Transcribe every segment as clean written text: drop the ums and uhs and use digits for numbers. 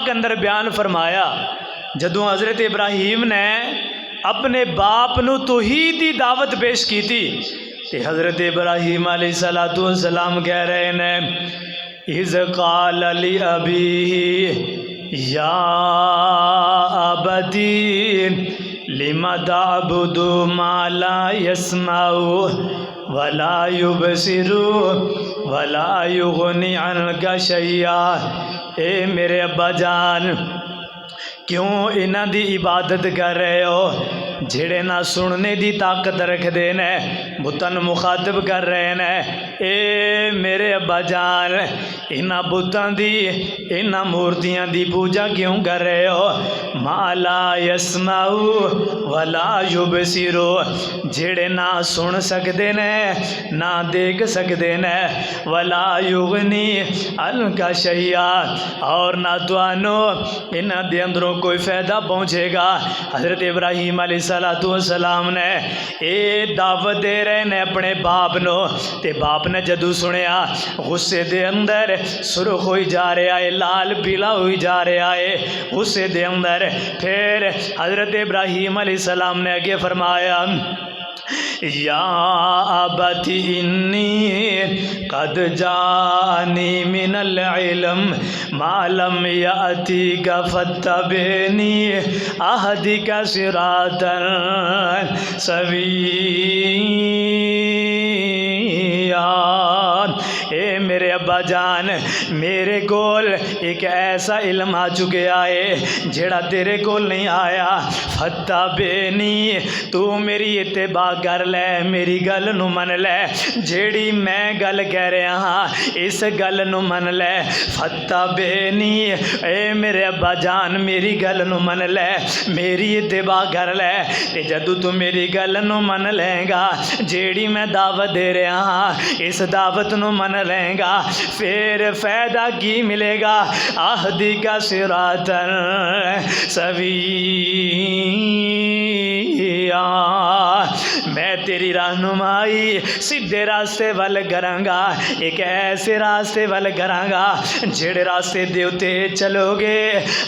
के अंदर बयान फरमाया जदों हज़रत इब्राहीम ने अपने बाप नू तौहीद दी दावत पेश की थी ते हज़रत इब्राहीम अलैहिस्सलातु वस्सलाम कह रहे ने इज़ क़ाल ली अबीही या अबती लिमा ताबुदु मा ला यस्माउ वला युबसिरु वला युगनी अन्का शैया। ए मेरे अब्बा जान क्यों इन्हां दी इबादत कर रहे हो जेड़े ना सुनने दी ताकत रखते ने बुतन मुखातब कर रहे ने। ए मेरे अब्बा जान इन्हां बुतां दी इन्हां मूर्तियां दी पूजा क्यों कर रहे हो। माला यसमाऊ वला युबसिरो जेड़े ना सुन सकते ने ना देख सकते ने वला युगनी अलका शैया और ना तुहानू इन्हां दे अंदरों कोई फ़ायदा पहुँचेगा। हज़रत इब्राहीम अलैहिस्सलातु वस्सलाम ने ये दावत दे रहे ने अपने बाप नो ते बाप ने जदू सुनिया गुस्से दे अंदर सुरख होई जा रहा है, लाल पीला होई जा रहा है गुस्से दे अंदर। फिर हज़रत इब्राहीम अलैहिस्सलाम ने आगे फरमाया या अबती इन्नी कद जानी मिनल इल्म मालम यातिका फत्तबिनी अहदिका सिरातन सविय्या। ए मेरे अब्बा जान मेरे कोल एक ऐसा इल्म आ चुका है जेड़ा तेरे कोल नहीं आया। फत्ता बेनी तू मेरी इत्तेबा कर ले, मेरी गल नू मन ले, जेड़ी मैं गल कह रहा हाँ इस गल नू मन ले। फत्ता बेनी ए मेरे अब्बा जान मेरी गल नू मन ले, मेरी इत्तेबा कर ले ते जदू तू मेरी गल नू मन लेगा जेड़ी मैं दावत दे रहा हाँ इस दावत नू मन लेगा फिर फायदा की मिलेगा। आहदी का सिरातन सविय्या मैं तेरी रहनुमाई सीधे रास्ते वल करांगा, एक ऐसे रास्ते वल करांगा जेड़े रास्ते दे उत्ते चलोगे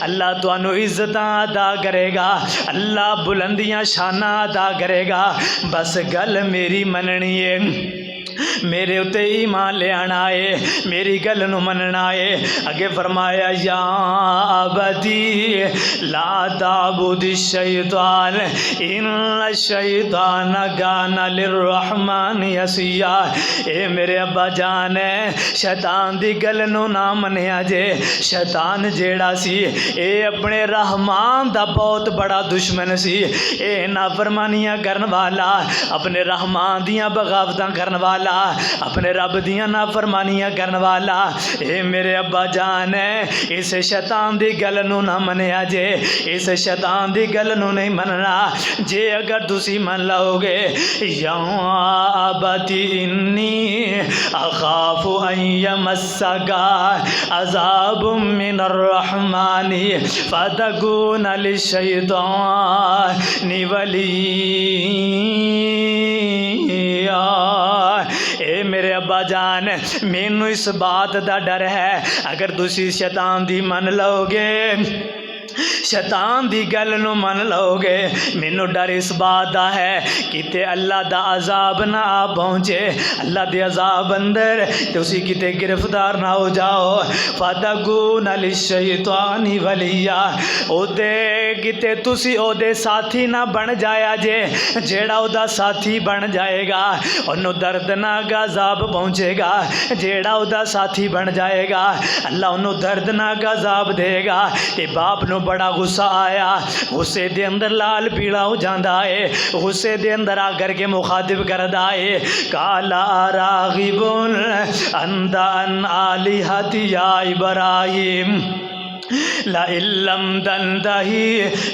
अल्लाह तुहानू इज्जतां अदा करेगा, अल्लाह बुलंदियां शाना अदा करेगा। बस गल मेरी मननी है, मेरे उत्ते ईमान ले आना है, मेरी गल नू मनना है। अगे फरमाया या अबदी ला ताबुद शैतान इन्न शैतान काना लिर्रहमान यसिया। ए मेरे अब्बा जान शैतान दी गल नू ना मनिया जे, शैतान जेड़ा सी ए अपने रहमान दा बहुत बड़ा दुश्मन सी। ए नाफरमानियां करन वाला, अपने रहमान दियां बगावतां करन वाला, अपने रब दियां नाफरमानियां करन वाला। ए मेरे अब्बा जान इस शैतान दी गल नू ना मनिया जे, इस शैतान दी गल नू नहीं मनना। जे अगर तुसी मन लोगे या अबती इन्नी अखाफु अन यमस्सका अज़ाबुम मिनर रहमानी फतकून लिशैतानि वलिया। ए मेरे अब्बा जान मैनू इस बात का डर है अगर तुसी शैतान दी मन लोगे, शैतान दी गल नू मन लोगे, मैनू डर इस बात दा है किते अल्लाह दा अजाब ना आ पहुँचे, अल्लाह दे अजाब अंदर तुसी किते गिरफ्तार ना हो जाओ। फतकून लिशैतानि वलिया ओदे किते तुसी ओदे साथी ना बन जाया जे, जेड़ा ओदा साथी बन जाएगा ओनू दर्दनाक अजाब पहुँचेगा, जेड़ा ओदा साथी बन जाएगा अल्लाह ओनू दर्दनाक अजाब देगा। ते बाप नू बड़ा गुस्सा आया, गुस्से दे अंदर लाल पीला हो जाता है, गुस्से दे अंदर आकर के मुखातिब करदा है काला रागिबुन अंता अन आलिहती या इब्राहीम ला इल्लम तंतही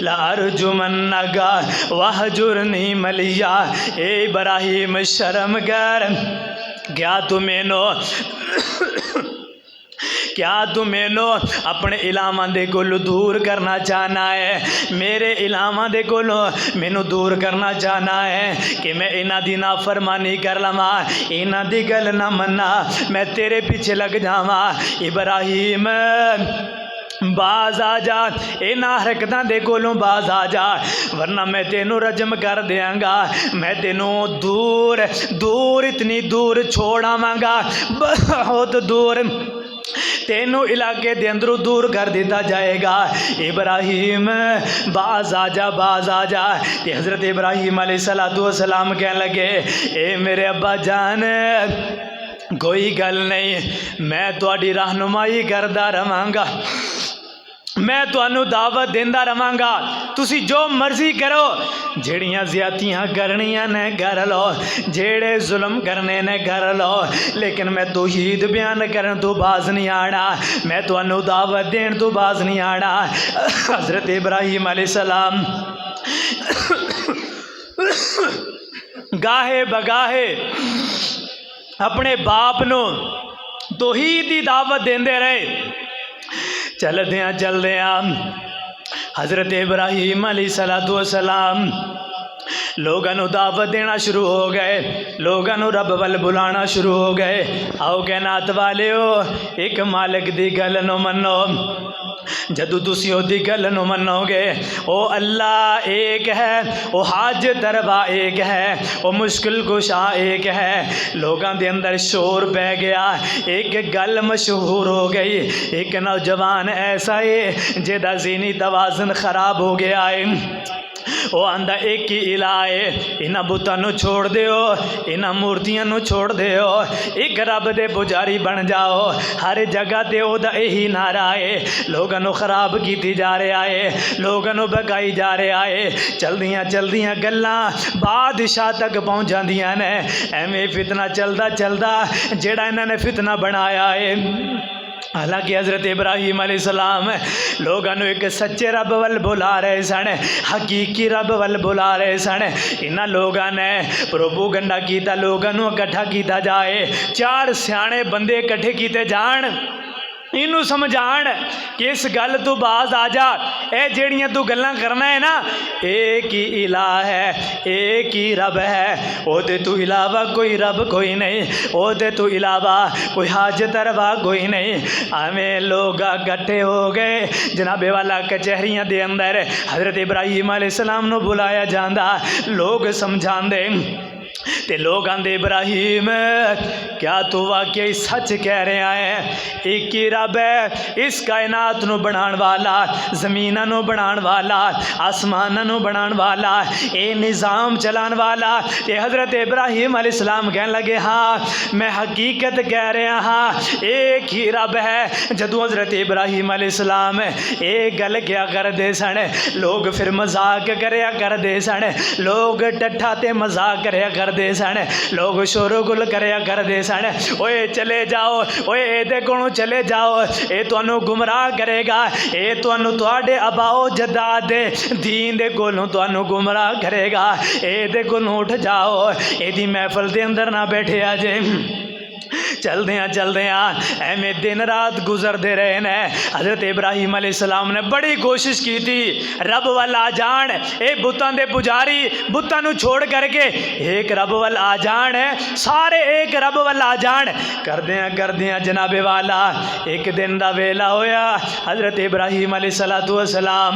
ला अर्जुमन्नका वहजुरनी मलिया। ए इब्राहीम शर्म कर, क्या तू मैनू अपने इलामा दे कोलों दूर करना चाहना है, मेरे इलामा दे कोलों मैनू दूर करना चाहना है कि मैं इन्हां दी नाफरमानी कर लवां, इन्हां दी गल ना मन्ना, मैं तेरे पीछे लग जावां। इब्राहीम बाज आ जा, इन्हां हरकतां दे कोलों बाज आ जा, वरना मैं तेनों रजम कर देंगा, मैं तेनों दूर दूर इतनी दूर छोड़ आवांगा, बहुत दूर तेनों इलाके दे अंदरों दूर कर दिता जाएगा। इब्राहिम बाज आ जा, बाज आ जा। ते हज़रत इब्राहिम अलैहिस्सलाम कहने लगे, ए मेरे अब्बा जान, कोई गल नहीं, मैं तुहाडी रहनुमाई करदा रवांगा, मैं तुहानू दावत देंदा रवांगा, तुसी जो मर्जी करो, जेड़ियां ज़्यादतियां करनियां ने कर लो, जेड़े जुल्म करने ने कर लो, लेकिन मैं तौहीद बयान करन तो बाज नहीं आना, मैं तुहानू दावत देन तो बाज नहीं आना। हज़रत इब्राहिम अलैहिस्सलाम गाहे बगाहे अपने बाप नू तौहीद दी दावत देंदे रहे। चलद्यां हज़रत इब्राहिम अलैहिस्सलाम लोगों को दावत देना शुरू हो गए, लोगों को रब वल बुलाना शुरू हो गए। आओ कहनात वालियो, एक मालिक दी गल नूं मन्नो, जदों तुसीं ओदी गल नूं मन्नोगे, ओ अल्लाह एक है, ओ हाजत रवा एक है, ओ मुश्किल कुशा एक है। लोगों के अंदर शोर पै गया, एक गल मशहूर हो गई, एक नौजवान ऐसा है जिहदा ज़हनी तवाज़ुन खराब हो गया है। वो आंदा एक ही इला है, इन्हां बुतां छोड़ दिओ, इन्हां मूर्तियां छोड़ दिओ, एक रब दे पुजारी बन जाओ। हर जगह ते ओदा यही नारा है, लोगों को खराब की जा रहा है, लोगों को बगाई जा रहा है। चलदियां चलदियां गल्लां बादशाह तक पहुँच जांदियां ने। एवें फितना चलदा चलदा जेड़ा इन्हां ने फितना बनाया है, हालांकि हज़रत इब्राहिम अलैहिस्सलाम लोगों को एक सच्चे रब वल बुला रहे सन, हकीकी रब वल बुला रहे सन। इन्हां लोगों ने प्रोपोगंडा किया, लोगों को इकट्ठा किया जाए, 4 सियाणे बंदे इकट्ठे किए जान, इनू समझाण कि इस गल तू बाज आ जा, ए जेड़ियां तू गल्लां करना है ना, एक ही इला है, एक ही रब है, ओदे तू इलावा कोई रब कोई नहीं, ओदे तू इलावा कोई हाजत रवा कोई नहीं। हमें लोग इकट्ठे हो गए, जनाबे वाला कचहरियां दे अंदर हज़रत इब्राहिम अलैहिस्सलाम नू बुलाया जांदा, लोग समझांदे ते लोग आंदे, इब्राहिम क्या तू वाकई सच कह रहा है, एक ही रब है, इस कायनात नू बनाने वाला, ज़मीन नू बनाने वाला, आसमान नू बनाने वाला, ये निज़ाम चलाने वाला। ते हज़रत इब्राहिम अलैहिस्सलाम कहने लगे, हाँ मैं हकीकत कह रहा हाँ, एक ही रब है। जदों हज़रत इब्राहिम अलैहिस्सलाम ये गल क्या करते सन, लोग फिर मजाक करया करते सन, लोग टट्ठा ते मजाक करया करते सन, लोग शोरगुल करया करते सन, ओए चले जाओ, ओए एदे कोलों चले जाओ, ये तुहानू गुमराह करेगा, ये तुहानू तुहाडे अबाओ जदाद दे दीन दे कोलों तुहानू गुमराह करेगा, एदे कोलों उठ जाओ, एदी महफिल दे अंदर ना बैठे जे। चलद्यां एवें दिन रात गुजरते रहे ने। हज़रत इब्राहिम अलैहिस्सलाम ने बड़ी कोशिश की थी रब वाल आ जान, ये बुतां दे पुजारी बुतां नू छोड़ करके एक रब वाल आ जान, सारे एक रब वाल आ जान। करद्यां जनाबे वाला एक दिन दा वेला होया, हज़रत इब्राहिम अलैहिस्सलाम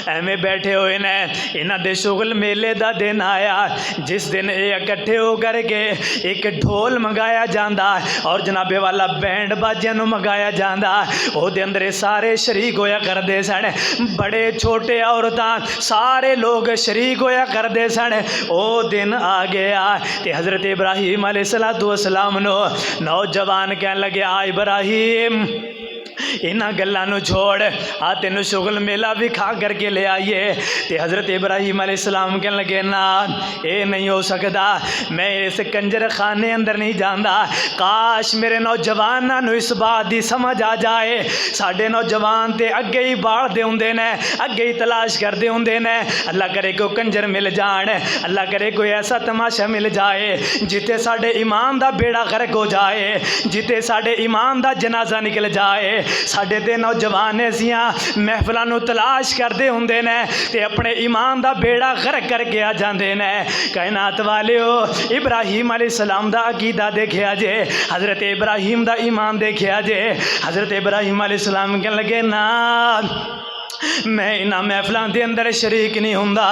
एवें बैठे हुए ने, इन्हां दे शुगल मेले का दिन आया, जिस दिन ये इकट्ठे हो करके एक ढोल मंगाया जाता और जनाबे वाला बैंड बाजियां नूं मंगाया जाता, उहदे अंदर सारे शरीक होया करते सन, बड़े छोटे औरतां सारे लोग शरीक होया करते सन। वो दिन आ गया ते हज़रत इब्राहिम अलैहिस्सलाम नूं नौजवान कहन लगे, आ इब्राहिम इन्हां गल्लां छोड़, आ तेनों शुगल मेला भी खा करके ले आइए। तो हज़रत इब्राहिम अलैहिस्सलाम कहने लगे, ना ये नहीं हो सकता, मैं इस कंजर खाने अंदर नहीं जाता, काश मेरे नौजवानों इस बात की समझ आ जाए, साढ़े नौजवान तो अगे ही बाढ़ते होंगे ने, अगे ही तलाश करते होंगे ने, अल्लाह करे कोई कंजर मिल जान, अल्लाह करे कोई ऐसा तमाशा मिल जाए जिते साढ़े ईमान का बेड़ा गर्क हो जाए, जिते साढ़े ईमान का जनाजा निकल जाए, साडे ते नौजवान ऐसियां महफिलों नूं तलाश करते हुंदे ने ते अपने ईमान दा बेड़ा गर्क करके आ जाते ने। कायनात वालिओ इब्राहिम अलैहिस्सलाम दा अकीदा देखिया जे, हज़रत इब्राहिम दा ईमान देखिया जे। हज़रत इब्राहिम अलैहिस्सलाम कहन लगे ना मैं इन्हां महफिलों के अंदर शरीक नहीं हुंदा,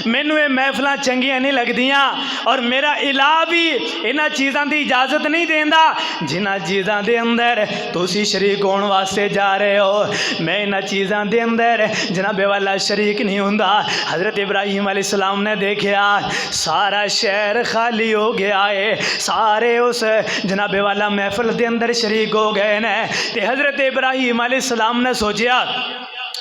मैनू ये महफिल चंगियां नहीं लगदियां और मेरा इलाह भी इन्हां चीज़ों की इजाज़त नहीं देंदा जिन्हां चीज़ों के अंदर तुसी शरीक होने वास्ते जा रहे हो। मैं इन्हां चीज़ों के अंदर जनाबे वाला शरीक नहीं हुंदा। हज़रत इब्राहिम अलैहिस्सलाम ने देखा सारा शहर खाली हो गया है, सारे उस जनाबे वाला महफिल के अंदर शरीक हो गए ने। ते हज़रत इब्राहिम अलैहिस्सलाम ने सोचा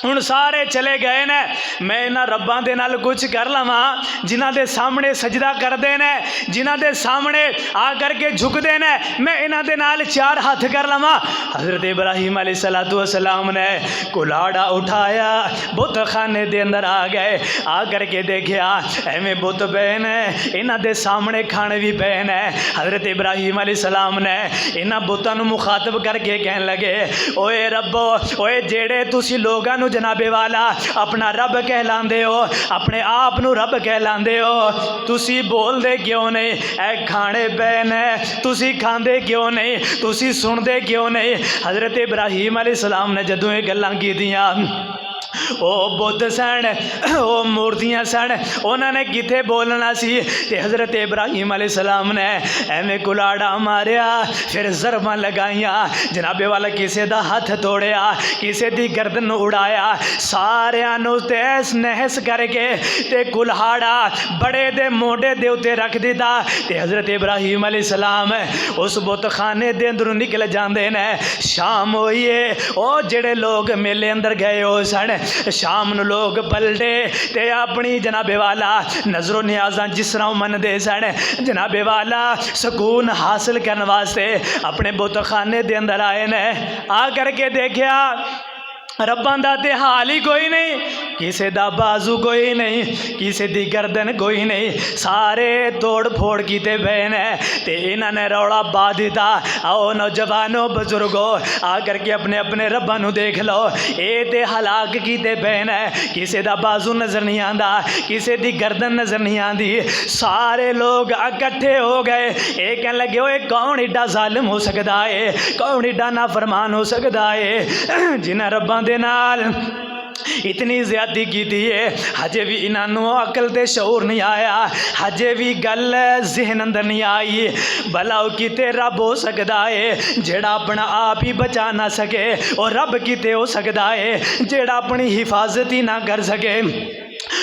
हुण सारे चले गए ने, मैं इन्हां रब्बां दे नाल कुछ कर लवां जिन्हां दे सामने सजदा करदे ने, जिन्हां दे सामने आ करके झुकदे ने, मैं इन्हां दे नाल चार हाथ कर लवां। हज़रत इब्राहिम अलैहिस्सलाम ने कुल्हाड़ा उठाया, बुत खाने दे अंदर आ गए, आ करके देखा एवें बुत पे ने, इन्हां दे सामने खाने भी पे ने। हज़रत इब्राहिम अलैहिस्सलाम ने इन्हां बुतां नूं मुखातब करके कहन लगे ओए रब्बो, ओए जेड़े तुसी लोगां नूं जनाबे वाला अपना रब कहलांदे हो, अपने आप नूं रब कहलांदे हो, तुसी बोलदे क्यों नहीं? ऐ खाने पे ने, तुसी खांदे क्यों नहीं? तुसी सुनदे क्यों नहीं? हज़रत इब्राहिम अलैहिस्सलाम ने जदों ये गल्लां कीतियां ओ बुत सन, ओ मूर्तियां सन, उन्होंने किथे बोलना सी। ते हज़रत इब्राहिम अलैहिस्सलाम ने एवें कुलाड़ा मारिया, फिर ज़रबां लगाइया, जनाबे वाला किसे दा हथ तोड़िया, किसे दी गर्दन उड़ाया, सारियां नूं तहस नहस करके ते कुल्हाड़ा बड़े दे मोढे दे उत्ते रख दिता। ते हज़रत इब्राहिम अलैहिस्सलाम उस बुत खाने दे अंदरों निकल जाते ने। शाम होइए, ओ जेड़े लोग मेले अंदर गए हो सन, शाम नूं लोग पलटे ते अपनी जनाबे वाला नजरों न्याज़ां जिस तरह मनदे सन, जनाबे वाला सुकून हासिल करने वास्ते अपने बुतखाने दे अंदर आए ने। आ करके देखा रब्बां दा ते हाल ही कोई नहीं, किसे दा बाजू कोई नहीं, किसे दी गर्दन कोई नहीं, सारे तोड़ फोड़ कीते पे ने। ते इन्हां ने रौला पा दिता, आओ नौजवानों बुजुर्गो आ करके अपने अपने रब्बां नूं देख लो, ये ते हलाक कीते पे ने, किसे दा बाजू नज़र नहीं आंदा, किसे दी गर्दन नज़र नहीं आंदी। सारे लोग इकट्ठे हो गए, ये कहन लगे ओए कौन एडा जालिम हो सकता है, कौन एडा नाफरमान हो सकता है जिन्हां रब्बां दे नाल इतनी ज्यादती की है। हजे भी इन्हों अकल ते शऊर नहीं आया, हजे भी गल जहन अंदर नहीं आई भला किते रब हो सकता है जेड़ा अपना आप ही बचा ना सके, और रब किते हो सकता है जेड़ा अपनी हिफाजत ही ना कर सके,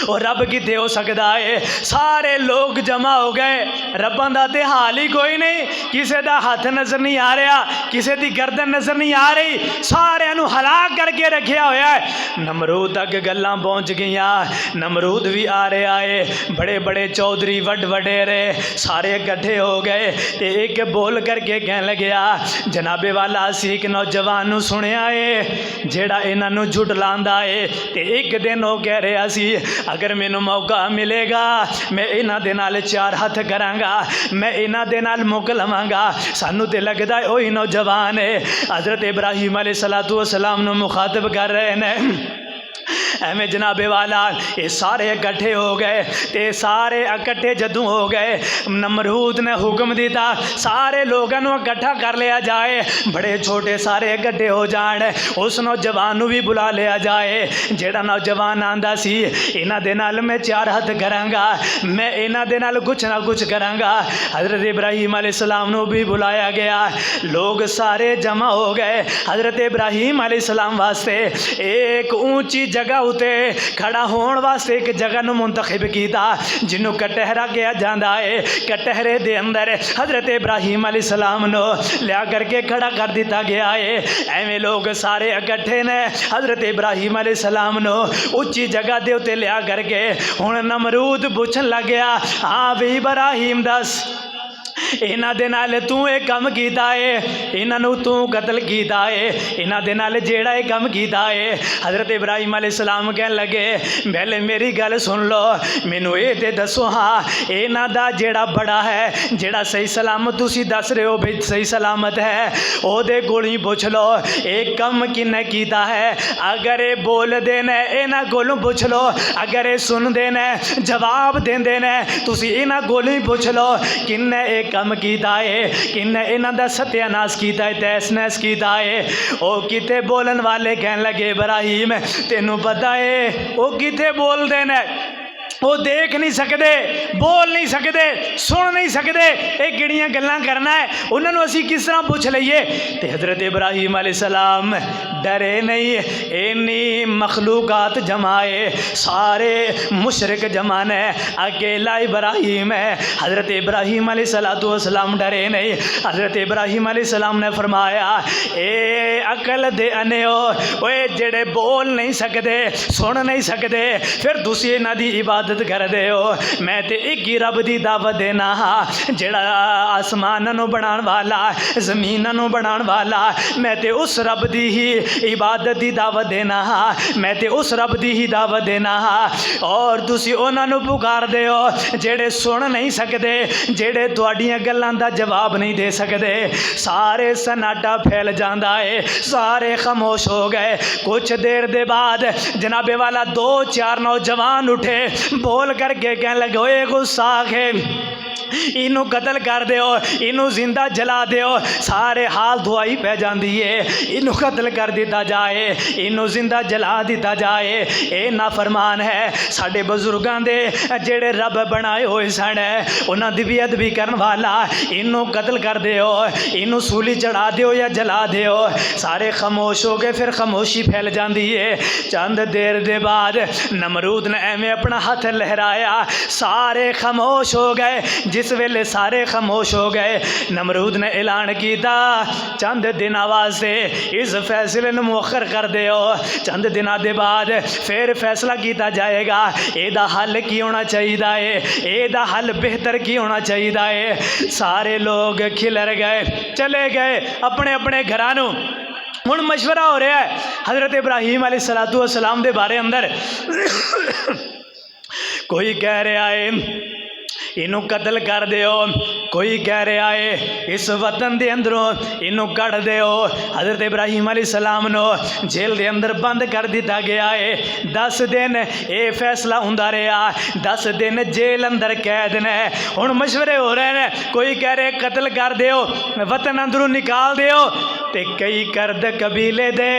और रब किते हो सकता है। सारे लोग जमा हो गए, रब्बां दा ते हाल ही कोई नहीं, किसे दा हाथ नज़र नहीं आ रहा, किसे दी गर्दन नज़र नहीं आ रही, सारे नूं हलाक करके रखिया होया है। नमरूद तक गल्लां पहुँच गईयां, नमरूद भी आ रहा है, बड़े बड़े चौधरी वड वडेरे सारे इकट्ठे हो गए। ते एक बोल करके कहन लग्या जनाबे वाला असी एक नौजवान नूं सुनिया है जेड़ा इन्हां नूं झुटलांदा है, ते एक दिन वो कह रहा सी अगर मैनू मौका मिलेगा मैं इन्हां दे नाल चार हथ करांगा, मैं इन्हां दे नाल मुक लवांगा। सानू ते लगदा है ओही नौजवान है हज़रत इब्राहिम अलैहिस्सलाम नूं मुखातब कर रहे हैं। एवें जनाबे वाला ये सारे इकट्ठे हो गए, ते सारे इकट्ठे जदों हो गए नमरूद ने हुक्म दिता सारे लोगों को इकट्ठा कर लिया जाए, बड़े छोटे सारे इकट्ठे हो जान, उस नौजवान भी बुला लिया जाए जेड़ा नौजवान आंदा सी इन्हां दे नाल मैं चार हथ करांगा, मैं इन्हां दे नाल कुछ ना कुछ करांगा। हज़रत इब्राहिम अलैहिस्सलाम नूं भी बुलाया गया, लोग सारे जमा हो गए। हज़रत इब्राहिम अलैहिस्सलाम वास्ते एक ऊंची जगह उते खड़ा होने वास्ते एक जगह नूं मुंतखब कीता जिन्हों कटहरा कहा जाता है। कटहरे दे अंदर हज़रत इब्राहिम अलैहिस्सलाम नूं लिया करके खड़ा कर दिता गया है। एवें लोग सारे इकट्ठे ने, हज़रत इब्राहिम अलैहिस्सलाम नूं उच्ची जगह दे उत्ते लिया करके हुण नमरूद पूछन लग गया हाँ भी इब्राहिम दस इन्हां दे नाल तू ये कम कीता है, इन्हां नूं तू कतल कीता है, इन्हां दे नाल जेड़ा ये कम कीता है। हज़रत इब्राहिम अलैहिस्सलाम कहन लगे पहले मेरी गल सुन लो, मैनू ये ते दसो हाँ इन्हां दा जेड़ा बड़ा है जेड़ा सही सलामत तुसी दस रहे हो भी सही सलामत है, ओहदे कोलों ही पुछ लो एक कम किन्ने कीता है। अगर ये बोल देने इन्हां कोलों पुछ लो, अगर ये सुन देने जवाब देंदे ने तुसी इन्हां कोलों ही पुछ लो किन्ने ये कम कीता है, किन्ने इन्हां दा सत्यानाश कीता है, तहस नहस कीता है। ओ किते बोलन वाले कहन लगे इब्राहिम तेनू पता है वो किते बोल देने, वो देख नहीं सकते, बोल नहीं सकते, सुन नहीं सकते, ये किहड़ियां गल्लां करना है, उन्होंने असी किस तरह पूछ लीए। तो हज़रत इब्राहिम अलैहिस्सलाम डरे नहीं, इन्नी मखलूकात जमाए सारे मुशरिक जमा ने, अकेला इब्राहिम है। हज़रत इब्राहिम अलैहिस्सलाम डरे नहीं। हज़रत इब्राहिम अलैहिस्सलाम ने फरमाया ए अकल दे अने हो जेड़े बोल नहीं सकते, सुन नहीं सकते, फिर तुसीं इन्हां दी इबादत कर दे हो। मैं तो एक ही रब की दावत देना हाँ जेड़ा आसमानों बनाने वाला, जमीनों बनाने वाला, मैं तो उस रब की ही इबादत की दावत देना हाँ, मैं तो उस रब की ही दावत देना हाँ। और तुसी उन्होंने पुकार दे हो जेड़े सुन नहीं सकते, जेड़े तुहाडियां गल्लां दा जवाब नहीं दे सकते। सारे सन्नाटा फैल जाता है, सारे खामोश हो गए। कुछ देर दे बाद जनाबे वाला 2-4 नौजवान उठे, बोल करके कहने लगे ओए गुस्सा है इनू कतल कर दो, इनू जिंदा जला दो। सारे हाल दुआई पै जाती है, इनू कतल कर दिता जाए, इनू जिंदा जला दिता जाए। ये नाफरमान है साडे बजुर्गों के जेड़े रब बनाए हुए सन, उन्होंने दी भी अदबी करने वाला, इनू कतल कर दो, इनू सूली चढ़ा दो या जला दो। सारे खामोश हो गए, फिर खामोशी फैल जाती है। चंद देर के बाद नमरूद ने एवें अपना हाथ लहराया, सारे खामोश हो गए। जिस वेले सारे खामोश हो गए, नमरूद ने ऐलान किया चंद दिन वास्ते इस फैसले में मुअख्खर कर दो, चंद दिनों के बाद फिर फैसला किया जाएगा एदा हल की होना चाहिए, एदा हल बेहतर की होना चाहिए। सारे लोग खिलर गए, चले गए अपने अपने घरां। हुण मशवरा हो रहा है हज़रत इब्राहिम अलैहिस्सलाम के बारे अंदर। कोई कह रहा है इनू कतल कर दो, कोई कह रहा है इस वतन के अंदरों इनू कढ़ दो। हज़रत इब्राहिम अलैहिस्सलाम नो जेल के अंदर बंद कर दिता गया है। 10 दिन ये फैसला होंदा रहा, 10 दिन जेल अंदर कैद ने। हुण मशवरे हो रहे हैं, कोई कह रहे कतल कर दो, वतन अंदरों निकाल दो। तो कई करद कबीले दे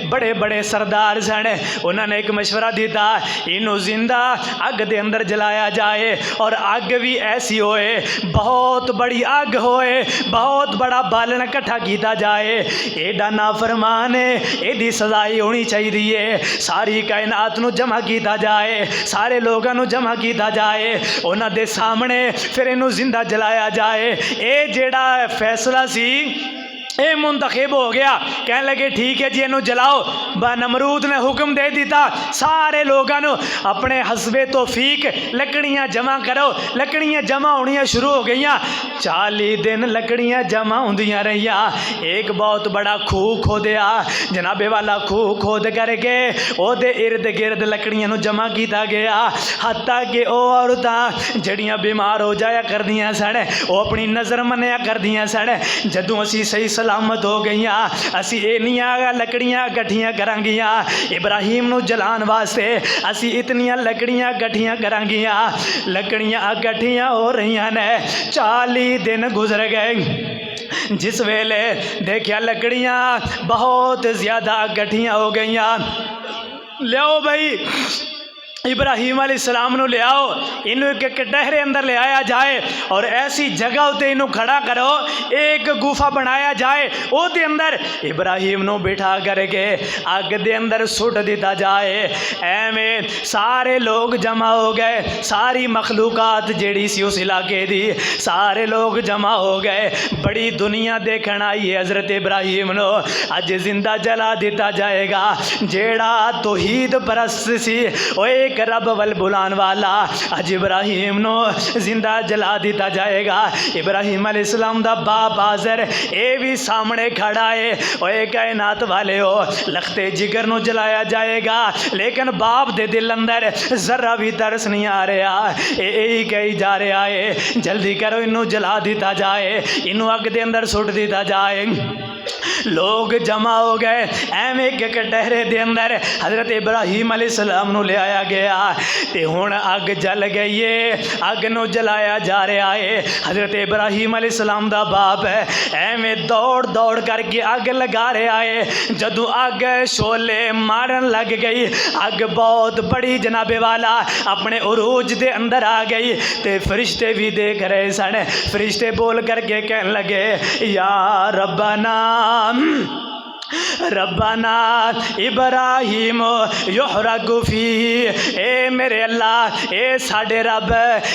बड़े बड़े सरदार सन, उन्होंने एक मशवरा दिता इनू जिंदा अग के अंदर जलाया जाए, और अग भी ऐसी होए, बहुत बड़ी अग होए, बहुत बड़ा बालन इकट्ठा किया जाए। एडा नाफरमान है, एदी सजाई होनी चाहिए। सारी कायनात नू जमा किया जाए, सारे लोगों नू जमा किया जाए, उन्हां दे सामने फिर इनू जिंदा जलाया जाए। ये जेड़ा फैसला सी ये मुंतखब हो गया। कह लगे ठीक है जी इनू जलाओ। नमरूद ने हुक्म दे दिता सारे लोगों को अपने हसबे तौफीक लकड़ियाँ जमा करो। लकड़ियाँ जमा होनिया शुरू हो गई। 40 दिन लकड़ियाँ जमा होंदियां रहिया। एक बहुत बड़ा खूह खोदया, जनाबे वाला खूह खोद करके ओदे इर्द गिर्द लकड़ियाँ जमा किया गया। हत्ता कि वह औरतां जड़ियाँ बीमार हो जाया करदियां सन, वो अपनी नज़र मनिया करदियां सन। जदों असी सही सलामत हो गई, असी इन्नियां लकड़ियां इकट्ठियां करांगियां इब्राहिम नू जलान वास्ते, असी इतनियां लकड़ियां इकट्ठियां करांगियां। लकड़ियां इकट्ठियां हो रही ने। 40 दिन गुजर गए। जिस वेले देखिया लकड़ियां बहुत ज़्यादा इकट्ठियां हो गई, लियाओ भाई इब्राहिम अलैहिस्सलाम नू ले आओ, इनू एक कटहरे अंदर ले आया जाए और ऐसी जगह उत्ते इनू खड़ा करो, एक गुफा बनाया जाए, उसके अंदर इब्राहिम नू बिठा करके अग दे अंदर सुट दिता जाए। एवें सारे लोग जमा हो गए, सारी मखलूकात जेड़ी सी उस इलाके दी सारे लोग जमा हो गए। बड़ी दुनिया देखण आई है हज़रत इब्राहिम नू अज जिंदा जला दिता जाएगा। जेड़ा तौहीद परस्त सी वो एक एक रब वल बुलान वाला अज इब्राहिम नो जिंदा जला दिता जाएगा। इब्राहिम अलैहिस्सलाम दा बाप आज़र ये भी सामने खड़ा है। ओए कायनात वाले हो, लखते जिगर नु जलाया जाएगा, लेकिन बाप दे दिल अंदर जरा भी तरस नहीं आ रहा। यही कही जा रहा है जल्दी करो इनू जला दिता जाए, इनू अग दे अंदर सुट दिता जाए। लोग जमा हो गए। एवं एक कटहरे दे अंदर हज़रत इब्राहिम अलैहिस्सलाम नू ले आया गया ते हुण अग जल गई है, अग नू जलाया जा रहा है। हज़रत इब्राहिम अलैहिस्सलाम दा बाप है एवं दौड़ दौड़ करके अग लगा रहा है। जदों अग शोले मारन लग गई, अग बहुत बड़ी जनाबे वाला अपने उरूज दे अंदर आ गई ते फरिश्ते भी देख रहे सन। फरिश्ते बोल करके कहने लगे या रब्बाना रब्बाना इब्राहिम युहरकु फी। ए मेरे अल्लाह, ए साडे रब,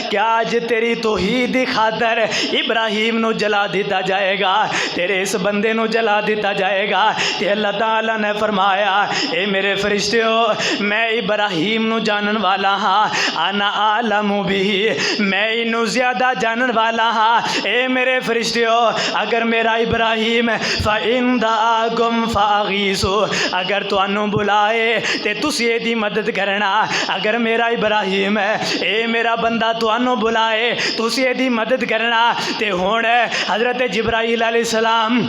क्या अज तेरी तौहीद दी खातर इब्राहिम नू जला दिता जाएगा, तेरे इस बंदे नू जला दिता जाएगा। ते अल्लाह ताला ने फरमाया ए मेरे फरिश्तियों, मैं इब्राहिम नू जानन वाला हाँ, आना आलमु बिही, मैं इनू ज़्यादा जानन वाला हाँ। ए मेरे फरिश्तियों, अगर मेरा इब्राहिम फ़इंदा आकुम फागीसो, अगर तुहानू बुलाए ते तुसी एदी मदद करना। अगर मेरा इब्राहिम है, ए मेरा बंदा तुहानू बुलाए तुसी एदी मदद करना। ते हुण हज़रत जिब्राईल अलैहिस्सलाम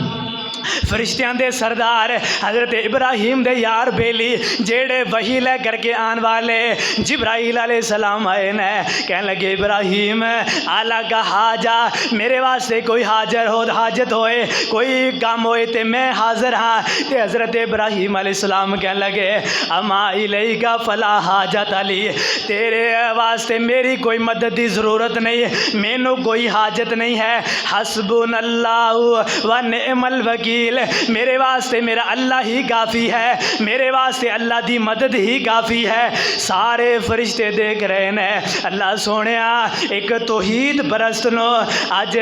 फरिश्तियां दे सरदार हज़रत इब्राहिम दे यार बेली जेड़े वही लै करके आन वाले जिब्राईल अलैहिस्सलाम आए ने, कहने लगे इब्राहिम आला का हाजा, मेरे वास्ते कोई हाजत होए, कोई काम होए ते मैं हाज़र हाँ। ते हज़रत इब्राहिम अलैहिस्सलाम कहने लगे अमा इलैका फला हाजत अली, तेरे वास्ते मेरी कोई मदद की ज़रूरत नहीं, मैनू कोई हाजत नहीं है। हस्बुनल्लाहु व निअमल वकील, मेरे वास्ते मेरा अल्लाह ही काफ़ी है, मेरे वास्ते अल्लाह की मदद ही काफ़ी है। सारे फरिश्ते देख रहे ने अल्लाह सोने एक तौहीद परस्त नो अज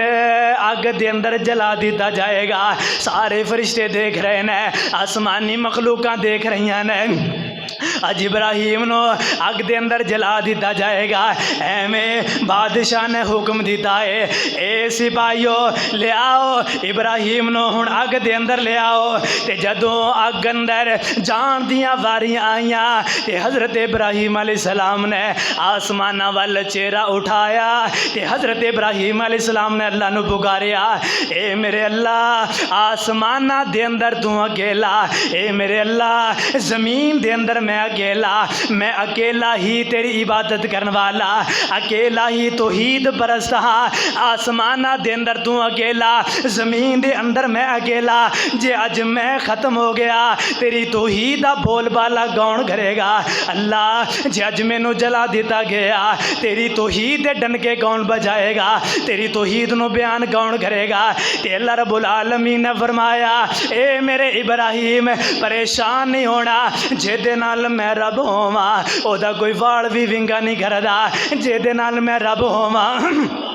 अग दे अंदर जला दिता जाएगा। सारे फरिश्ते देख रहे ने, आसमानी मखलूका देख रही ने, अज इब्राहिम नो अग दे अंदर जला दिता जाएगा। एवें बादशाह ने हुक्म दिता है ए सिपाहियों ले आओ इब्राहिम नो हुण अग दे अंदर ले आओ। ते जदों अग अंदर जान दियां वारियां आईयां ते हज़रत इब्राहिम अलैहिस्सलाम ने आसमाना वाल चेहरा उठाया ते हज़रत इब्राहिम अलैहिस्सलाम ने अल्लाह नू पुकारिया ए मेरे अल्लाह, आसमाना दे अंदर तू अकेला, ए मेरे अल्लाह ज़मीन दे अंदर मैं अकेला ही तेरी इबादत करने वाला, अकेला ही तौहीद परस्त हाँ। आसमाना दे अंदर तू अकेला, ज़मीन दे अंदर मैं अकेला। जे अज मैं ख़त्म हो गया तेरी तौहीद दा बोलबाला कौन करेगा? अल्लाह जे अज मैनू जला दिता गया तेरी तौहीद दे डनके कौन बजाएगा? तेरी तौहीद नू बयान कौन करेगा? ते अल्लाह रब्बुल आलमीन ने फरमाया ए मेरे इब्राहिम परेशान नहीं होना, जेदे नाल मैं रब होवां ओदा कोई वाल भी विंगा नहीं करदा, जेदे नाल मैं रब होवां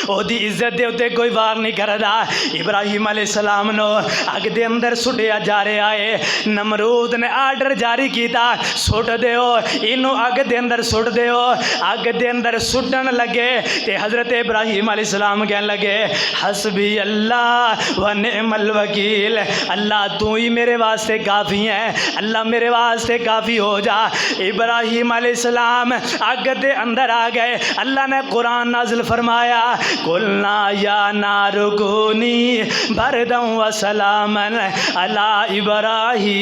ओदी इज्जत दे उत्ते कोई वार नहीं करदा। इब्राहिम अलैहिस्सलाम नो अग दे अंदर सुटिया जा रहा है। नमरूद ने आर्डर जारी किया सुट दिओ इनू, अग दे अंदर सुट दिओ। अग दे अंदर सुटन लगे ते हज़रत इब्राहिम अलैहिस्सलाम कहने लगे हस्बी अल्लाह व निअमल वकील, अल्लाह तू ही मेरे वास्ते काफ़ी है, अल्लाह मेरे वास्ते काफ़ी हो जा। इब्राहिम अलैहिस्सलाम अग दे अंदर आ गए। अल्लाह ने कुरान नाज़िल फरमाया कुलना या नारुकुनी बरदम व सलामन अला इब्राहिम,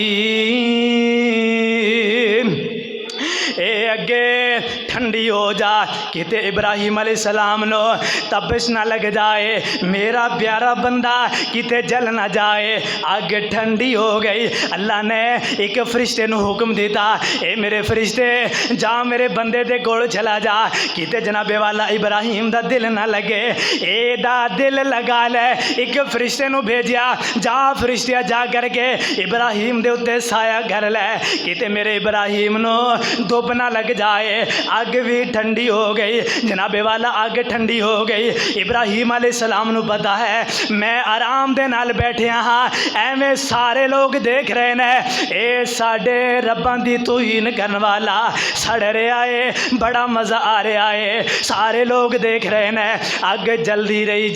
ए अगे ठंडी हो जा किते इब्राहिम अलैहिस्सलाम नो तपिश ना लग जाए, मेरा प्यारा बंदा किते जल ना जाए। अग ठंडी हो गई। अल्लाह ने एक फरिश्ते नू हुक्म दिता ए मेरे फरिश्ते जा मेरे बंदे दे कोल चला जा किते जनाबे वाला इब्राहिम दा दिल ना लगे, ए दा दिल लगा ले। एक फरिश्ते नू भेजिया जा फरिश्तिया जा करके इब्राहिम दे उत्ते साया कर ले किते मेरे इब्राहिम नो धुप ना लग जाए, अग भी ठंडी हो गई। जनाबे वाला अग ठंडी हो गई। इब्राहिम अलैहिस्सलाम नू पता है मैं आराम दे नाल बैठे हाँ, एवें सारे लोग देख रहे ने, ए साडे रब्बां दी तौहीन करन वाला सड़ रहा है, बड़ा मज़ा आ रहा है, सारे लोग देख रहे ने। अग जल्दी रही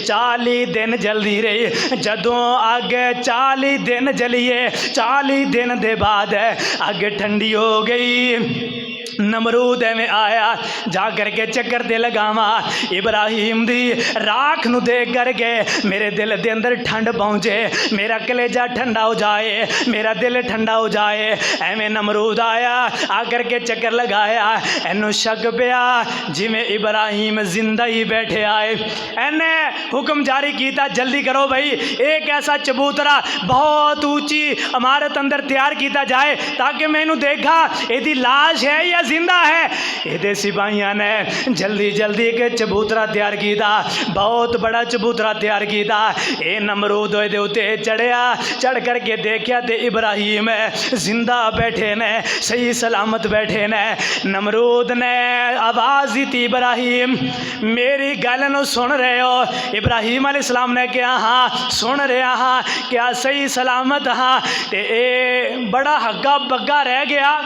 40 दिन जल्दी रही। जदों अग 40 दिन जलिए, 40 दिन दे बाद अग ठंडी हो गई। नमरूद में आया, जा करके चक्कर ते लगावा इब्राहिम दी राख नू देख करके मेरे दिल दे अंदर ठंड पहुँचे, मेरा कलेजा ठंडा हो जाए, मेरा दिल ठंडा हो जाए। एवें नमरूद आया, आकर के चक्कर लगाया, एनू शक पिया जिमें इब्राहिम जिंदा ही बैठे आए। एने हुक्म जारी किया जल्दी करो भाई, एक ऐसा चबूतरा बहुत ऊंची इमारत अंदर तैयार किया जाए ताकि मैनू देखा यदि लाश है या जिंदा है। ये सिपाहियों ने जल्दी जल्दी एक चबूतरा तैयार किया, बहुत बड़ा चबूतरा तैयार किया। ये नमरूद दे उत्ते चढ़िया, चढ़ करके देखा तो इब्राहिम जिंदा बैठे ने, सही सलामत बैठे ने। नमरूद ने आवाज़ दी थी, इब्राहिम मेरी गल नू सुन रहे हो? इब्राहिम अलैहिस्सलाम ने कहा हाँ सुन रहा हाँ, क्या सही सलामत हाँ? ते ए बड़ा हग्गा बग्गा रह गया,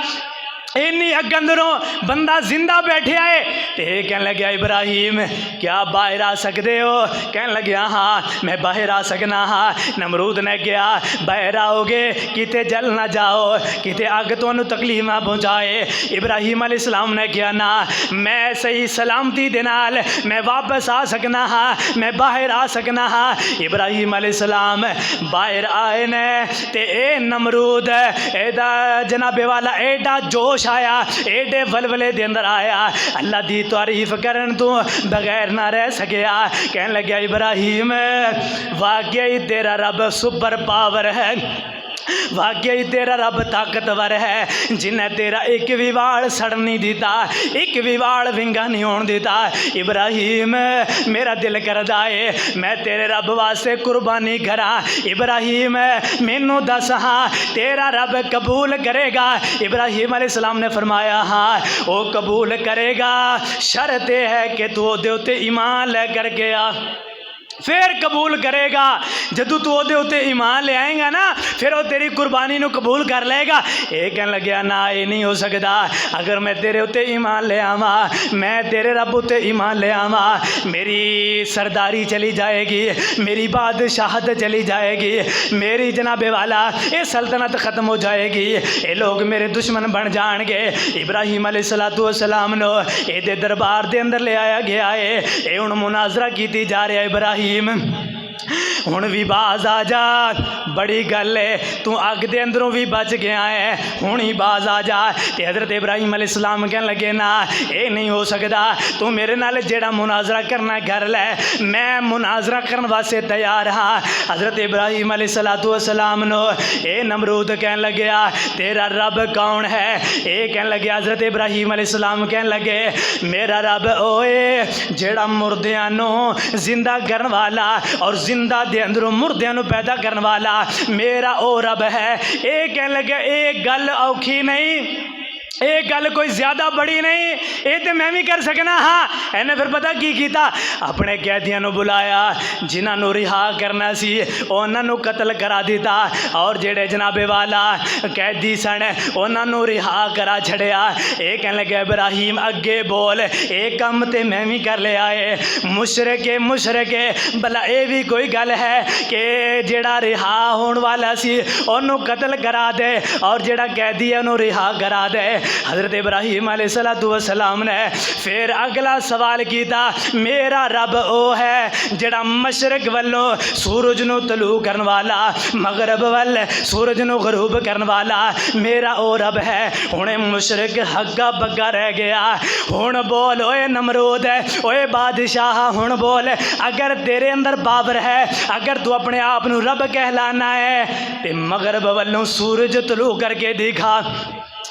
इन्नी अग अंदरों बंदा जिंदा बैठे आए। तो कहने लगे इब्राहिम क्या बाहर आ सकते हो? कहने लगे हाँ मैं बाहर आ सकना हाँ। नमरूद ने कहा बाहर आओगे किते जल ना जाओ, किते अग तुहानू तकलीफ ना पहुँचाए। इब्राहिम अलैहिस्सलाम ने कहा ना मैं सही सलामती दे नाल मैं वापस आ सकना हाँ, मैं बाहर आ सकना हाँ। इब्राहिम अलैहिस्सलाम बाहर आए ने ते ए नमरूद एदा जनाबे वाला एडा जोश आया, एडे वलवले दे अंदर आया, अल्लाह दी तारीफ करन तू बगैर ना रह सकिया। कहने लगे इब्राहिम वाकई तेरा रब सुपर पावर है, वाकई तेरा रब ताकतवर है, जिन्हें तेरा एक भी वाल सड़ नहीं दिता, एक भी वाल विंगा नहीं होने दिता। इब्राहिम मेरा दिल करदा है मैं तेरे रब वास्ते कुर्बानी करा। इब्राहिम मैनू दस हाँ तेरा रब कबूल करेगा? इब्राहिम अलैहिस्सलाम ने फरमाया हाँ वो कबूल करेगा, शर्त है कि तू ओदे उत्ते ईमान ले करके आ, फिर कबूल करेगा। जदू तू ओदे उत्ते ईमान ले आएगा ना फिर वो तेरी कुर्बानी नू कबूल कर लेगा। ये कहने लगे ना ये नहीं हो सकता, अगर मैं तेरे उत्ते ईमान ले आवा, मैं तेरे रब उत्ते ईमान ले आवा, मेरी सरदारी चली जाएगी, मेरी बादशाहत चली जाएगी, मेरी जनाबे वाला ये सल्तनत ख़त्म हो जाएगी, ये लोग मेरे दुश्मन बन जाएंगे। इब्राहिम अलैहिस्सलाम नो ये दरबार दे अंदर ले आया गया है, ये हुण मुनाजरा की जा रहा है इब्राहिम हुण भी बाज आ जा, बड़ी गल है तू अग दे अंदरों भी बच गया है, हुण ही बाज आ जा। ते हज़रत इब्राहिम अलैहिस्सलाम कहने लगे ना ये नहीं हो सकता, तू मेरे नाल जेड़ा मुनाजरा करना कर ले, मैं मुनाजरा करने वास्ते तैयार हाँ। हज़रत इब्राहिम अलैहिस्सलाम नो ये नमरूद कहने लगे तेरा रब कौन है? ये कहने लगे हज़रत इब्राहिम अलैहिस्सलाम कहने लगे मेरा रब ओए जेड़ा मुर्दियां नो जिंदा करने वाला और जिंदा दे अंदरों मुर्दियां नू पैदा करने वाला मेरा ओ रब है। ये कहने लगे एक गल औखी नहीं, एक गल कोई ज़्यादा बड़ी नहीं, ये तो मैं भी कर सकना हाँ। इन्हें फिर पता की किया, अपने कैदियों को बुलाया, जिन्होंने रिहा करना सी उन्होंने कतल करा दिता, और जेड़े जनाबे वाला कैदी सन उन्होंने रिहा करा छड़िया। ये कहने लगे इब्राहिम अगे बोल, एक काम तो मैं भी कर लिया है, मुशरके भला ये भी कोई गल है कि जेड़ा रिहा होने वाला सी उन्होंने कतल करा दे और जेड़ा कैदी है उन्होंने रिहा करा दे। हज़रत इब्राहिम अलैहिस्सलाम ने फिर अगला सवाल किया, मेरा रब ओ है जेड़ा मशरक वालों सूरज नू तलू करने वाला, मगरब वाल सूरज नू गरूब करने वाला मेरा ओ रब है। हुणे मुशरक हग्गा बग्गा रह गया। हुण बोल ओए नमरूद है, ओए बादशाह हुण बोल, अगर तेरे अंदर पावर है, अगर तू अपने आप नू रब कहलाना है तो मगरब वालों सूरज तलू करके दिखा।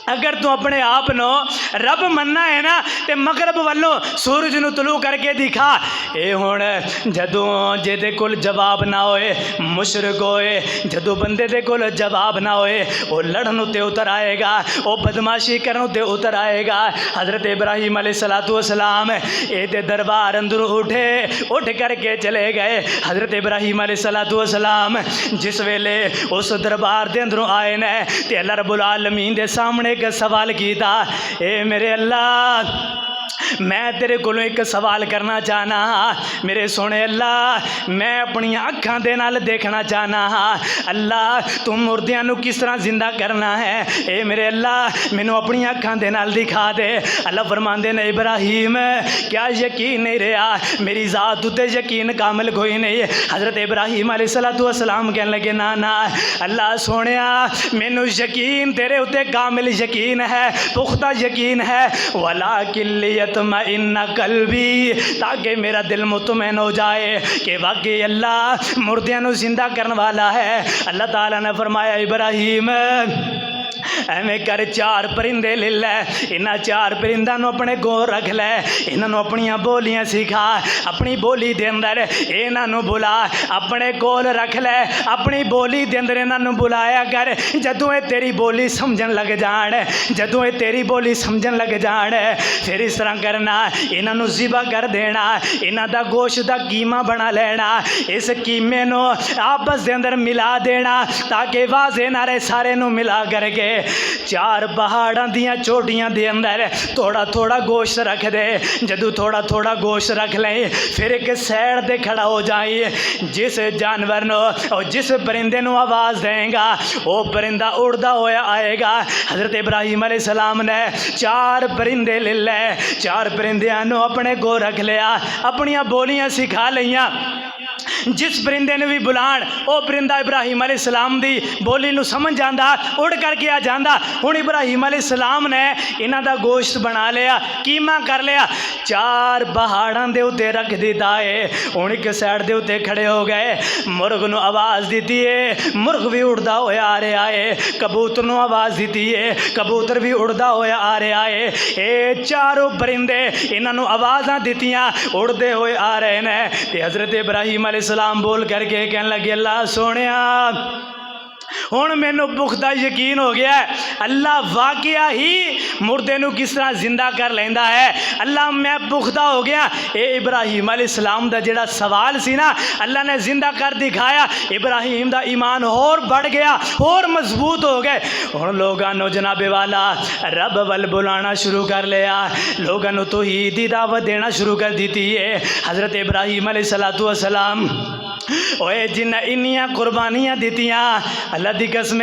अगर तू अपने आप नो रब मनना है ना तो मगरब वालों सूरज नू तलू करके दिखा। ये हुण जदों जेदे कोल जवाब ना होए, मुशरक होए, जदों बंदे दे कोल जवाब ना होए, वो लड़न उत्ते उतर आएगा, वो बदमाशी करन उत्ते उतर आएगा। हज़रत इब्राहीम अलैहिस्सलातु वस्सलाम ये ते दरबार अंदर उठ करके चले गए। हज़रत इब्राहीम अलैहिस्सलातु वस्सलाम जिस वेले उस दरबार के अंदरों आए ने ते अल्लाह रब्बुल आलमीन दे सामने एक सवाल किया, ए मेरे अल्लाह मैं तेरे कोलों एक सवाल करना चाहना हाँ। मेरे सोने अल्लाह मैं अपनी अखां दे नाल देखना चाहना हाँ। अल्लाह तू मुर्दियां नू किस तरह जिंदा करना है, ए मेरे अल्लाह मैनू अपनी अखां दे नाल दिखा दे। अल्लाह फरमांदे ने इब्राहीम क्या यकीन नहीं रहा, मेरी ज़ात उत्ते यकीन कामिल कोई नहीं। हज़रत इब्राहीम अलैहिस्सलातु वस्सलाम कहने लगे ना ना अल्लाह सोनिया मैनू यकीन तेरे उत्ते कामिल यकीन है, पुख्ता यकीन है। वला किल्लियत इन्ना कल्बी ताकि मेरा दिल मुतमैन हो जाए कि वाकई अल्लाह मुर्दियां नू जिंदा करने वाला है। अल्लाह ताला ने फरमाया इब्राहीम एवें कर चार परिंदे ले लै, इन्हां चार परिंदा नू अपने कोल रख लै, इन्हां नू अपनियां बोलियां सिखा, अपनी बोली दे अंदर इन्हां नू बुला, अपने कोल रख लै, अपनी बोली दे अंदर इन्हां नू बुलाया कर। जदों ये तेरी बोली समझन लग जान, जदों ये तेरी बोली समझन लग जान फिर इस तरह करना, इन्हां नू ज़िबा कर देना, इन्हां दा गोश्त दा कीमा बना लेना, इस कीमे नू आपस दे अंदर मिला देना ताकि वाजे ना रहे, सारे नू मिला करके चार पहाड़ां दियां चोटियां दे अंदर थोड़ा थोड़ा गोश्त रख दे। जदों थोड़ा थोड़ा गोश्त रख लें फिर एक साइड दे खड़ा हो जाए, जिस जानवर नो और जिस परिंदे नू आवाज़ देगा वो परिंदा उड़दा होया आएगा। हज़रत इब्राहीम अलैहिस्सलाम ने चार परिंदे ले लै, चार परिंदियां नू अपने को रख लिया, अपनियां बोलियां सिखा लियां। जिस परिंदे ने भी बुलाण वो परिंदा इब्राहीम अलैहिस्सलाम दी बोली नू समझ जांदा, उड़ करके आ जांदा। हुण इब्राहीम अलैहिस्सलाम ने इन्हां दा गोश्त बना लिया, कीमा कर लिया, चार पहाड़ां दे उत्ते रख दिता है। हुण एक साइड दे उत्ते खड़े हो गए, मुर्ग नू आवाज़ दी है, मुर्ग भी उड़दा होया आ रहा है, कबूतर नू आवाज़ दी है, कबूतर भी उड़दा होया आ रहा है। ये चारों परिंदे इन्हां नू आवाज़ां दित्तियां उड़दे होए आ रहे ने। ते हज़रत इब्राहीम अलैहिस्सलाम बोल करके कहने लगे अल्लाह सोनिया हुण मैनू पुख्ता यकीन हो गया है अल्लाह वाकया ही मुर्दे नू किस तरह जिंदा कर लेंदा है। अल्लाह मैं पुख्ता हो गया। ये इब्राहीम अलैहिस्सलाम दा जिहड़ा सवाल सी ना अल्लाह ने जिंदा कर दिखाया। इब्राहीम दा ईमान होर बढ़ गया, होर मजबूत हो गए। हुण लोगां नू जनाबे वाला रब वल बुलाना शुरू कर लिया, लोगां नू तौहीद दी दावत देना शुरू कर दी है। हज़रत इब्राहीम अलैहिस्सलातु वस्सलाम ओए जिन्हें इन्नियां कुर्बानियाँ दित्तियां अल्लाह दी कसम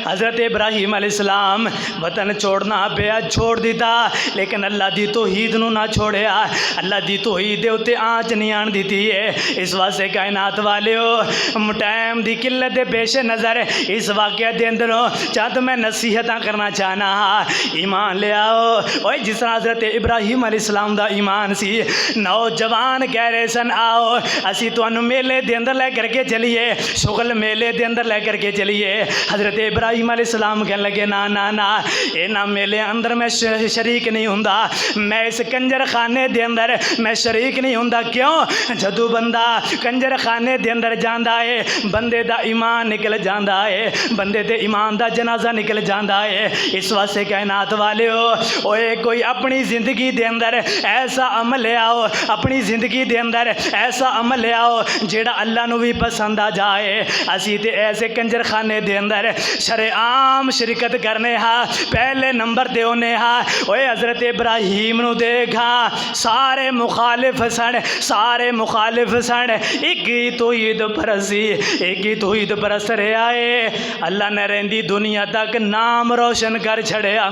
हज़रत इब्राहीम अलैहिस्सलाम वतन छोड़ना पिया, छोड़ दिता, लेकिन अल्लाह दी तौहीद नू ना छोड़िया, अल्लाह दी तौहीद दे उत्ते आँच नहीं आन दी है। इस वास्ते कायनात वालियो टाइम दी किल्लत दे पेश नज़र इस वाक़या दे अंदरों चंद मैं नसीहतां करना चाहना हाँ। ईमान ले आओ ओए जिस तरह हज़रत इब्राहीम अलैहिस्सलाम दा ईमान सी। नौजवान कह रहे सन आओ असी तुहानू मेले दे अंदर ले करके चलिए, शुगल मेले दे अंदर ले करके चलिए। हज़रत इब्राहीम अलैहिस्सलाम कहने लगे ना ना ना इन्हां मेले अंदर मैं शरीक नहीं हुंदा, मैं इस कंजर खाने दे अंदर मैं शरीक नहीं हुंदा। क्यों? जदों बंदा कंजर खाने दे अंदर जांदा है बंदे दा ईमान निकल जांदा है, बंदे दे ईमान दा जनाजा निकल जांदा है। इस वास्ते कायनात वाले हो ओए कोई अपनी ज़िंदगी दे अंदर ऐसा अमल ले आओ, अपनी ज़िंदगी दे अंदर ऐसा अमल ले आओ जेड़ा अल्लाह नू भी पसंद आ जाए। असी ते ऐसे कंजर खाने दे अंदर शरेआम शिरकत करने हाँ, पहले नंबर दे होने हाँ। ओए हज़रत इब्राहीम नू देखा सारे मुखालिफ सन, सारे मुखालिफ सन, एक ही तौहीद परसी, एक ही तौहीद परस्त रहा है। अल्लाह ने रहिंदी दुनिया तक नाम रोशन कर छड़िया।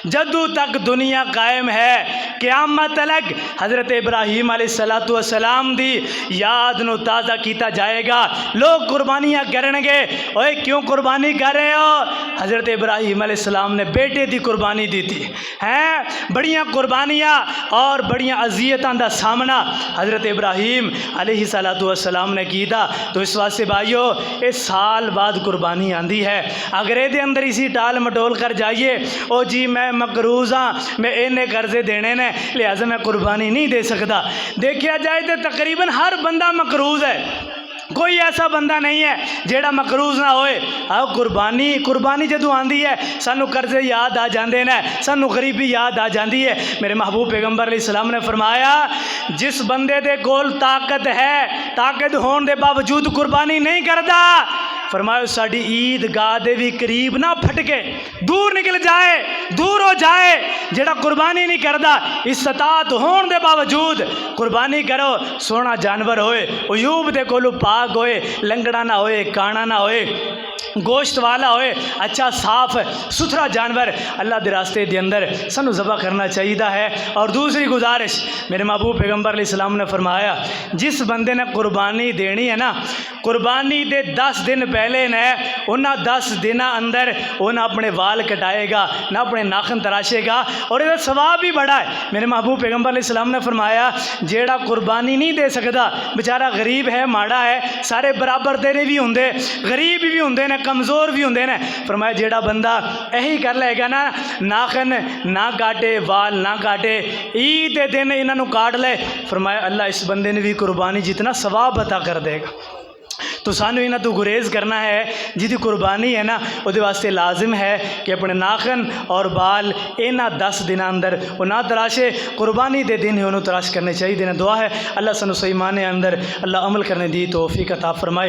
जदू तक दुनिया कायम है क़यामत तक हज़रत इब्राहीम अलैहिस्सलातु वस्सलाम दी याद नू ताज़ा किया जाएगा। लोग कुर्बानियाँ करेंगे, ओए क्यों कुर्बानी कर रहे हो? हज़रत इब्राहीम अलैहिस्सलाम ने बेटे की कुर्बानी दी थी हैं। बड़ियाँ कुर्बानियाँ और बड़ियाँ अजियतों का सामना हज़रत इब्राहीम अलैहिस्सलातु वस्सलाम ने किया। तो इस वास्ते भाइयों, इस साल बाद कुर्बानी आंदी है। अगर ये अंदर इसी टाल मटोल कर जाइए, ओ जी मैं मकरूज़ हाँ, मैं इन्ने कर्जे देने ने लिहाजा मैं कुर्बानी नहीं दे सकता। देखा जाए तो तकरीबन हर बंदा मकरूज़ है, कोई ऐसा बंदा नहीं है जेड़ा मकरूज़ ना होए। आओ कुर्बानी जदों आंदी है सानू कर्जे याद आ जाते हैं, सानू गरीबी याद आ जाती है। मेरे महबूब पैगंबर अलैहिस्सलाम ने फरमाया, जिस बंदे दे कोल ताकत है, ताकत होने के बावजूद कुर्बानी नहीं करता, फरमाया साड़ी ईदगाह दे भी करीब ना फटके, दूर निकल जाए, दूर हो जाए। जेड़ा कुर्बानी नहीं करता, इस्तात होने के बावजूद कुर्बानी करो, सोना जानवर होए, अयूब दे कोलों पाक होए, लंगड़ा ना होए, काना ना होए, गोश्त वाला होए, अच्छा साफ सुथरा जानवर अल्लाह के रास्ते के अंदर सानू ज़बह करना चाहिए है। और दूसरी गुजारिश, मेरे महबूब पैगंबर अलैहिस्सलाम ने फरमाया, जिस बंदे ने कुर्बानी देनी है ना, कुर्बानी दे 10 दिन पहले ने उन्हें 10 दिन अंदर उन्हें अपने वाल कटाएगा ना, अपने नाखन तराशेगा, और इसका सवाब भी बड़ा है। मेरे महबूब पैगंबर अलैहिस्सलाम ने फरमाया, जेड़ा कुर्बानी नहीं दे सकता, बेचारा गरीब है, माड़ा है, सारे बराबर देने भी होंगे, गरीब भी होंगे ने, कमज़ोर भी होंगे ने। फरमाया जेड़ा बंदा यही कर लेगा ना, नाखन ना काटे, वाल ना काटे, ईद के दिन इन्हों काट ले, फरमाया अल्लाह इस बंदे ने भी कुर्बानी जितना सवाब अता कर देगा। तो सानू इन्हां तो गुरेज करना है, जिहदी कुर्बानी है ना, उहदे वास्ते लाजिम है कि अपने नाखन और बाल इन्हां 10 दिन अंदर वो ना तराशे, कुर्बानी दे दिन ही उन्होंने तराश करने चाहिए। दुआ है अल्लाह सानू सही माने अंदर अल्लाह अमल करने दी तौफीक अता फरमाए।